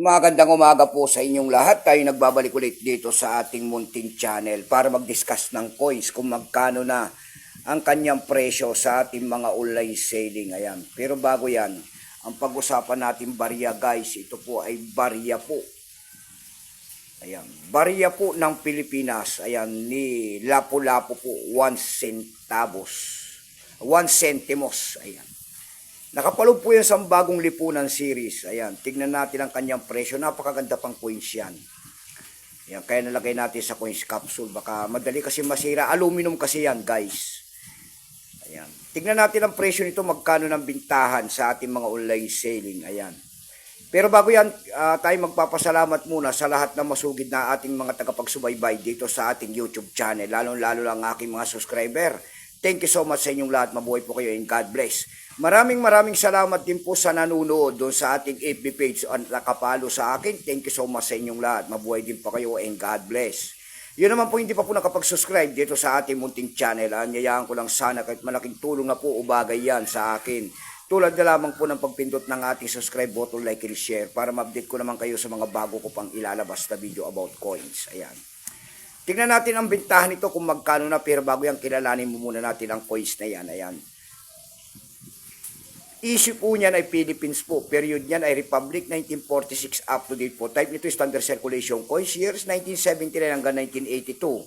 Magandang umaga po sa inyong lahat. Tayo nagbabalik ulit dito sa ating munting channel para mag-discuss ng coins kung magkano na ang kanyang presyo sa ating mga online selling. Ayan. Pero bago yan, ang pag-usapan natin barya guys, ito po ay barya po. Ayan. Barya po ng Pilipinas. Ayan. Ni Lapu-Lapu po, 1 centavos. 1 centimos. Ayan. Nakapalog po yan sa bagong lipunan series. Ayan, tignan natin ang kanyang presyo. Napakaganda pang coins yan. Ayan, kaya nalagay natin sa coins capsule. Baka madali kasi masira. Aluminum kasi yan, guys. Ayan. Tignan natin ang presyo nito, magkano ng bintahan sa ating mga online selling. Ayan. Pero bago yan, tayo magpapasalamat muna sa lahat ng masugid na ating mga tagapagsubaybay dito sa ating YouTube channel. Lalo-lalo lang aking mga subscriber. Thank you so much sa inyong lahat. Mabuhay po kayo and God bless. Maraming salamat din po sa nanonood doon sa ating FB page at nakapalo sa akin. Thank you so much sa inyong lahat. Mabuhay din po kayo and God bless. Yun naman po hindi pa po nakapag-subscribe dito sa ating munting channel. Anyayaan ko lang sana kahit malaking tulong na po o bagay yan sa akin. Tulad na lamang po ng pagpindot ng ating subscribe button, like and share para ma-update ko naman kayo sa mga bago ko pang ilalabas na video about coins. Ayan. Tingnan natin ang bintahan nito kung magkano na, pero bago yan kilalanin mo muna natin ang coins na yan. Ayan. Issue po niyan ay Philippines po. Period niyan ay Republic 1946 up to date po. Type nito is standard circulation coins. Years 1979 hanggang 1982.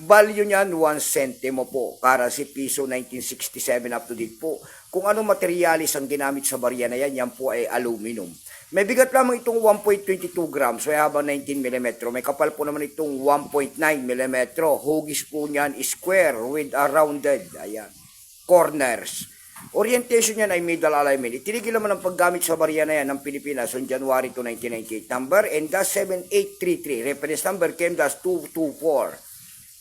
Value niyan 1 centimo po. Currency piso 1967 up to date po. Kung anong materialis ang ginamit sa barya na yan, yan po ay aluminum. May bigat lamang itong 1.22 grams. So habang 19 mm. May kapal po naman itong 1.9 mm. Hugis po niyan is square with a rounded. Ayan. Corners. Orientation niyan ay middle alignment. Itinigil naman ang paggamit sa barya na yan ng Pilipinas on January 2, 1998. Number M-7833. Reference number KM-224.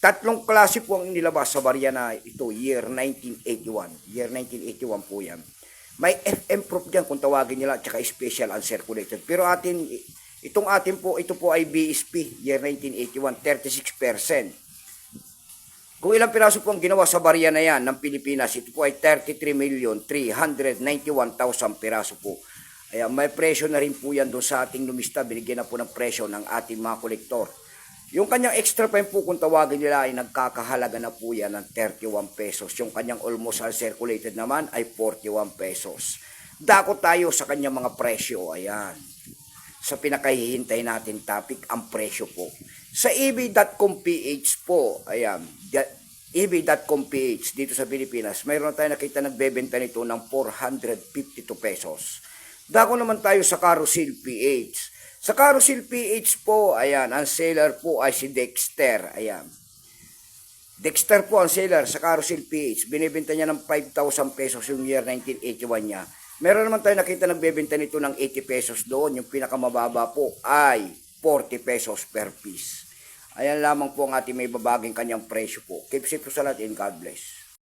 Tatlong klase po ang inilabas sa barya na ito, year 1981. Year 1981 po yan. May FM proof dyan kung tawagin nila at saka special uncirculated. Pero ito po ay BSP, year 1981, 36%. Kung ilang piraso po ang ginawa sa barya na yan ng Pilipinas, ito po ay 33,391,000 piraso po. Ayan, may presyo na rin po yan doon sa ating lumista. Binigyan na po ng presyo ng ating mga kolektor. Yung kanyang extra pen po kung tawagin nila ay nagkakahalaga na po yan ng 31 pesos. Yung kanyang almost uncirculated naman ay 41 pesos. Dako tayo sa kanyang mga presyo. Ayan. Sa pinakahihintay natin topic, ang presyo po. Sa ebay.com.ph po, ayan, ebay.com.ph dito sa Pilipinas, mayroon tayo nakita nagbebenta nito ng 452 pesos. Dako naman tayo sa Carousel PH. Sa Carousel PH po, ayan, ang seller po ay si Dexter, ayan. Dexter po ang seller sa Carousel PH. Binibenta niya ng 5,000 pesos yung year 1981 niya. Meron naman tayo nakita nagbebenta nito ng 80 pesos doon. Yung pinakamababa po ay 40 pesos per piece. Ayan lamang po ang ating may babaging kanyang presyo po. Keep safe po sa lahat and God bless.